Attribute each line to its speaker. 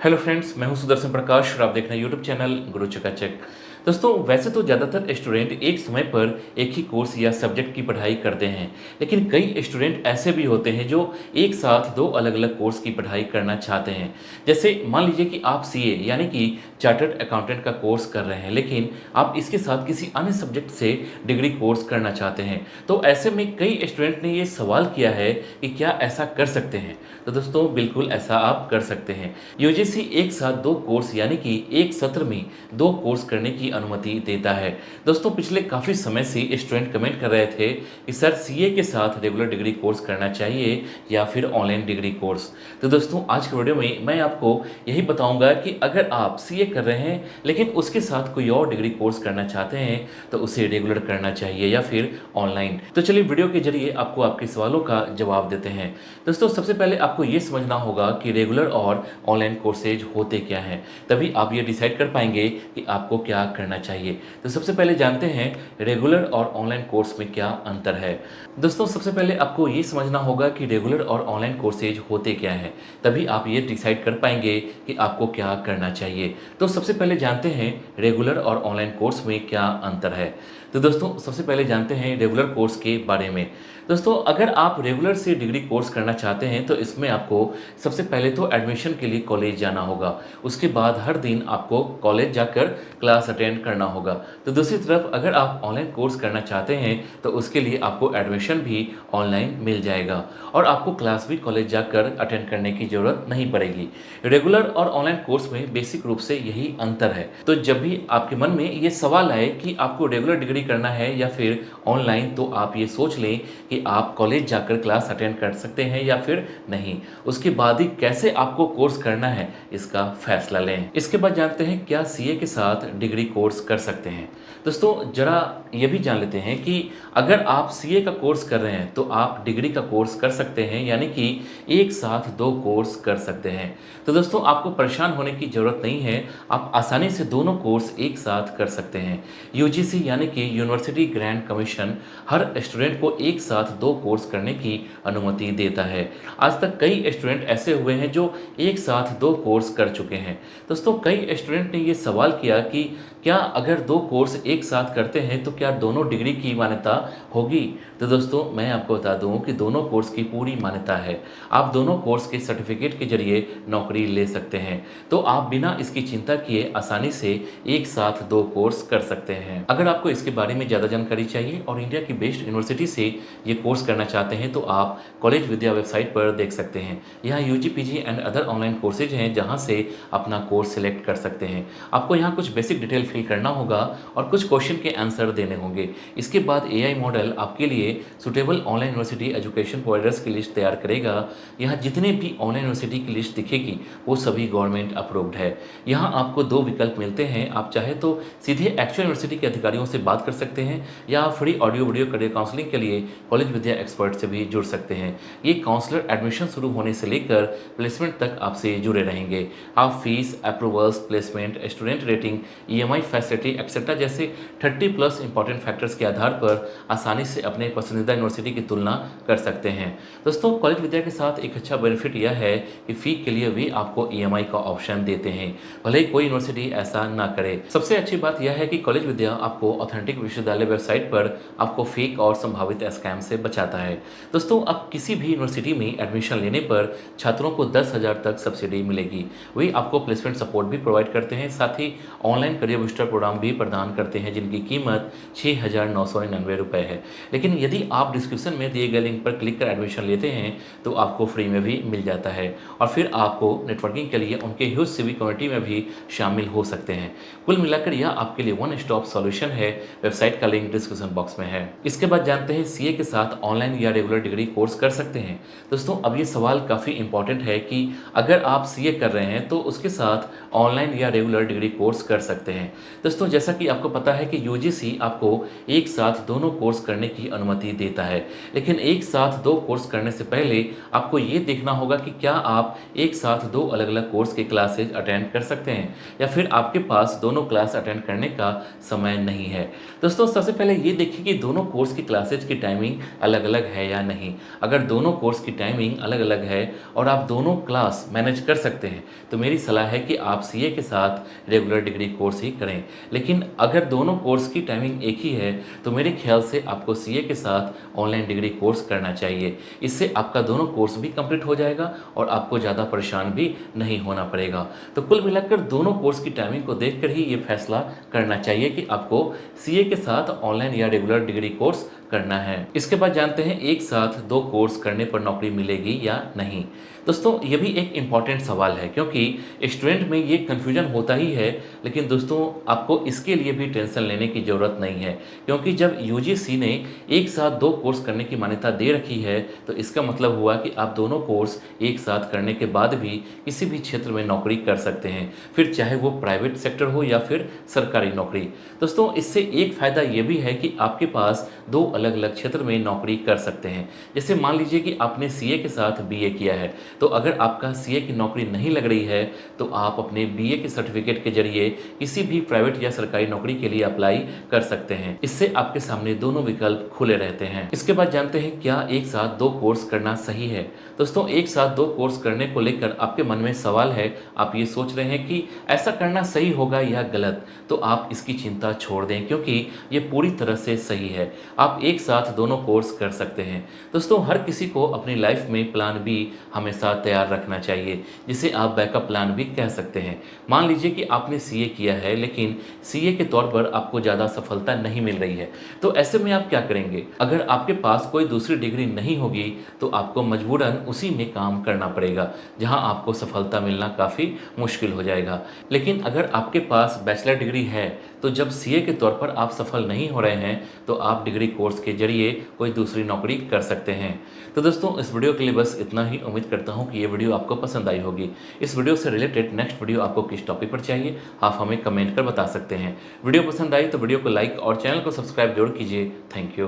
Speaker 1: Hello friends, मैं हूं सुदर्शन प्रकाश और आप देख रहे हैं यूट्यूब चैनल गुरु चकाचक। दोस्तों, वैसे तो ज़्यादातर स्टूडेंट एक समय पर एक ही कोर्स या सब्जेक्ट की पढ़ाई करते हैं, लेकिन कई स्टूडेंट ऐसे भी होते हैं जो एक साथ दो अलग-अलग कोर्स की पढ़ाई करना चाहते हैं। जैसे मान लीजिए कि आप सीए यानी कि चार्टर्ड अकाउंटेंट का कोर्स कर रहे हैं, लेकिन आप इसके साथ किसी अन्य सब्जेक्ट से डिग्री कोर्स करना चाहते हैं। तो ऐसे में कई स्टूडेंट ने ये सवाल किया है कि क्या ऐसा कर सकते हैं? तो दोस्तों, बिल्कुल ऐसा आप कर सकते हैं। यूजीसी एक साथ दो कोर्स यानी कि एक सत्र में दो कोर्स करने की अनुमति देता है। दोस्तों, पिछले काफ़ी समय से स्टूडेंट कमेंट कर रहे थे कि सर सीए के साथ रेगुलर डिग्री कोर्स करना चाहिए या फिर ऑनलाइन डिग्री कोर्स। तो दोस्तों, आज के वीडियो में मैं आपको यही बताऊंगा कि अगर आप सीए कर रहे हैं लेकिन उसके साथ कोई और डिग्री कोर्स करना चाहते हैं तो उसे रेगुलर करना चाहिए या फिर ऑनलाइन। तो चलिए वीडियो के जरिए आपको आपके सवालों का जवाब देते हैं। दोस्तों, सबसे पहले आपको ये समझना होगा कि रेगुलर और ऑनलाइन कोर्सेज होते क्या हैं, तभी आप ये डिसाइड कर पाएंगे कि आपको क्या करना चाहिए। तो सबसे पहले जानते हैं रेगुलर और ऑनलाइन कोर्स में क्या अंतर है। दोस्तों, सबसे पहले आपको ये समझना होगा कि रेगुलर और ऑनलाइन कोर्सेज होते क्या हैं, तभी आप ये डिसाइड कर पाएंगे कि आपको क्या करना चाहिए। तो सबसे पहले जानते हैं रेगुलर और ऑनलाइन कोर्स में क्या अंतर है। तो दोस्तों, सबसे पहले जानते हैं रेगुलर कोर्स के बारे में। दोस्तों, अगर आप रेगुलर से डिग्री कोर्स करना चाहते हैं तो इसमें आपको सबसे पहले तो एडमिशन के लिए कॉलेज जाना होगा। उसके बाद हर दिन आपको कॉलेज जाकर क्लास अटेंड करना होगा। तो दूसरी तरफ अगर आप ऑनलाइन कोर्स करना चाहते हैं तो उसके लिए आपको एडमिशन भी ऑनलाइन मिल जाएगा और आपको क्लास भी कॉलेज जाकर अटेंड करने की ज़रूरत नहीं पड़ेगी। रेगुलर और ऑनलाइन कोर्स में बेसिक रूप से यही अंतर है। तो जब भी आपके मन में ये सवाल आए कि आपको रेगुलर डिग्री करना है या फिर ऑनलाइन, तो आप ये सोच लें कि आप कॉलेज जाकर क्लास अटेंड कर सकते हैं या फिर नहीं। उसके बाद ही कैसे आपको कोर्स करना है इसका फैसला लें। इसके बाद जानते हैं क्या सीए के साथ डिग्री कोर्स कर सकते हैं। दोस्तों, जरा ये भी जान लेते हैं कि अगर आप सीए का कोर्स कर रहे हैं तो आप डिग्री का कोर्स कर सकते हैं, यानी कि एक साथ दो कोर्स कर सकते हैं। तो दोस्तों, आपको परेशान होने की ज़रूरत नहीं है, आप आसानी से दोनों कोर्स एक साथ कर सकते हैं। यूजीसी यानी कि यूनिवर्सिटी ग्रांट कमीशन हर स्टूडेंट को एक साथ दो कोर्स करने की अनुमति देता है। आज तक कई स्टूडेंट ऐसे हुए हैं जो एक साथ दो कोर्स कर चुके हैं। दोस्तों, कई स्टूडेंट ने ये सवाल किया कि क्या अगर दो कोर्स एक साथ करते हैं तो क्या दोनों डिग्री की मान्यता होगी। तो दोस्तों, मैं आपको बता दूं कि दोनों कोर्स की पूरी मान्यता है। आप दोनों कोर्स के सर्टिफिकेट के जरिए नौकरी ले सकते हैं। तो आप बिना इसकी चिंता किए आसानी से एक साथ दो कोर्स कर सकते हैं। अगर आपको इसके बारे में ज़्यादा जानकारी चाहिए और इंडिया की बेस्ट यूनिवर्सिटी से ये कोर्स करना चाहते हैं तो आप कॉलेज विद्या वेबसाइट पर देख सकते हैं। यहाँ UG PG and other online courses हैं जहाँ से अपना कोर्स सिलेक्ट कर सकते हैं। आपको यहाँ कुछ बेसिक डिटेल फिल करना होगा और कुछ क्वेश्चन के आंसर देने होंगे। इसके बाद एआई मॉडल आपके लिए suitable online university education providers की लिस्ट तैयार करेगा। यहाँ जितने भी ऑनलाइन यूनिवर्सिटी की लिस्ट दिखेगी वो सभी गवर्नमेंट अप्रूव्ड है। यहाँ आपको दो विकल्प मिलते हैं, आप चाहे तो सीधे एक्चुअल यूनिवर्सिटी के अधिकारियों से बात कर सकते हैं या free audio video career counselling के लिए कॉलेज विद्या एक्सपर्ट से भी जुड़ सकते हैं। ये काउंसलर एडमिशन शुरू होने से लेकर प्लेसमेंट तक आपसे जुड़े रहेंगे। आप fees, approvals, placement, student rating, EMI facility etcetera जैसे 30+ इंपॉर्टेंट फैक्टर्स के आधार पर आसानी से अपने पसंदीदा यूनिवर्सिटी की तुलना कर सकते हैं। दोस्तों, कॉलेज विद्या के साथ एक अच्छा बेनिफिट यह है कि फ़ी के लिए भी आपको ईएमआई का ऑप्शन देते हैं, भले ही कोई यूनिवर्सिटी ऐसा ना करे। सबसे अच्छी बात यह है कि कॉलेज विद्या आपको ऑथेंटिक विश्वविद्यालय वेबसाइट पर आपको फेक और संभावित स्कैम से बचाता है। दोस्तों, अब किसी भी यूनिवर्सिटी में एडमिशन लेने पर छात्रों को 10,000 तक सब्सिडी मिलेगी। वे आपको प्लेसमेंट सपोर्ट भी प्रोवाइड करते हैं, साथ ही ऑनलाइन करियर बूस्टर प्रोग्राम भी प्रदान करते हैं जिनकी कीमत 6,999 रुपये है। लेकिन यदि आप डिस्क्रिप्शन में दिए गए लिंक पर क्लिक कर एडमिशन लेते हैं तो आपको फ्री में भी मिल जाता है और फिर आपको नेटवर्किंग के लिए उनके ह्यूज सिविक कम्युनिटी में भी शामिल हो सकते हैं। कुल मिलाकर यह आपके लिए वन स्टॉप सॉल्यूशन है। वेबसाइट का लिंक डिस्क्रिप्शन बॉक्स में है। इसके बाद जानते हैं सीए के साथ ऑनलाइन या रेगुलर डिग्री कोर्स कर सकते हैं। दोस्तों, अब ये सवाल काफ़ी इंपॉर्टेंट है कि अगर आप सीए कर रहे हैं तो उसके साथ ऑनलाइन या रेगुलर डिग्री कोर्स कर सकते हैं। दोस्तों, जैसा कि आपको पता है कि यूजीसी आपको एक साथ दोनों कोर्स करने की अनुमति देता है, लेकिन एक साथ दो कोर्स करने से पहले आपको ये देखना होगा कि क्या आप एक साथ दो अलग अलग कोर्स के क्लासेज अटेंड कर सकते हैं या फिर आपके पास दोनों क्लास अटेंड करने का समय नहीं है। दोस्तों सबसे पहले ये देखिए कि दोनों कोर्स की क्लासेज की टाइमिंग अलग-अलग है या नहीं। अगर दोनों कोर्स की टाइमिंग अलग-अलग है और आप दोनों क्लास मैनेज कर सकते हैं, तो मेरी सलाह है कि आप सीए के साथ रेगुलर डिग्री कोर्स ही करें। लेकिन अगर दोनों कोर्स की टाइमिंग एक ही है, तो मेरे ख्याल से आपको सीए के साथ ऑनलाइन डिग्री कोर्स करना चाहिए। इससे आपका दोनों कोर्स भी कंप्लीट हो जाएगा और आपको ज़्यादा परेशान भी नहीं होना पड़ेगा। तो कुल मिलाकर दोनों कोर्स की टाइमिंग को देखकर ही ये फैसला करना चाहिए कि आपको सीए के साथ ऑनलाइन या रेगुलर डिग्री कोर्स करना है। इसके बाद जानते हैं एक साथ दो कोर्स करने पर नौकरी मिलेगी या नहीं। दोस्तों ये भी एक इम्पॉर्टेंट सवाल है क्योंकि स्टूडेंट में ये कन्फ्यूजन होता ही है। लेकिन दोस्तों आपको इसके लिए भी टेंशन लेने की ज़रूरत नहीं है क्योंकि जब यूजीसी ने एक साथ दो कोर्स करने की मान्यता दे रखी है तो इसका मतलब हुआ कि आप दोनों कोर्स एक साथ करने के बाद भी किसी भी क्षेत्र में नौकरी कर सकते हैं, फिर चाहे वो प्राइवेट सेक्टर हो या फिर सरकारी नौकरी। दोस्तों इससे एक फ़ायदा ये भी है कि आपके पास दो अलग अलग क्षेत्र में नौकरी कर सकते हैं। जैसे मान लीजिए कि आपने सीए के साथ बीए किया है, तो अगर आपका सीए की नौकरी नहीं लग रही है तो आप अपने बीए के सर्टिफिकेट के जरिए किसी भी प्राइवेट या सरकारी नौकरी के लिए अप्लाई कर सकते हैं। इससे आपके सामने दोनों विकल्प खुले रहते हैं। इसके बाद जानते हैं क्या एक साथ दो कोर्स करना सही है। दोस्तों एक साथ दो कोर्स करने को लेकर आपके मन में सवाल है, आप ये सोच रहे हैं कि ऐसा करना सही होगा या गलत, तो आप इसकी चिंता छोड़ दें क्योंकि ये पूरी तरह से सही है। आप एक साथ दोनों कोर्स कर सकते हैं। दोस्तों हर किसी को अपनी लाइफ में प्लान बी हमेशा तैयार रखना चाहिए, जिसे आप बैकअप प्लान भी कह सकते हैं। मान लीजिए कि आपने सीए किया है लेकिन सीए के तौर पर आपको ज़्यादा सफलता नहीं मिल रही है, तो ऐसे में आप क्या करेंगे? अगर आपके पास कोई दूसरी डिग्री नहीं होगी तो आपको मजबूरन उसी में काम करना पड़ेगा जहां आपको सफलता मिलना काफ़ी मुश्किल हो जाएगा। लेकिन अगर आपके पास बैचलर डिग्री है तो जब सीए के तौर पर आप सफल नहीं हो रहे हैं तो आप डिग्री कोर्स के जरिए कोई दूसरी नौकरी कर सकते हैं। तो दोस्तों इस वीडियो के लिए बस इतना ही। उम्मीद करता हूँ कि ये वीडियो आपको पसंद आई होगी। इस वीडियो से रिलेटेड नेक्स्ट वीडियो आपको किस टॉपिक पर चाहिए आप हमें कमेंट कर बता सकते हैं। वीडियो पसंद आई तो वीडियो को लाइक और चैनल को सब्सक्राइब जरूर कीजिए। Thank you.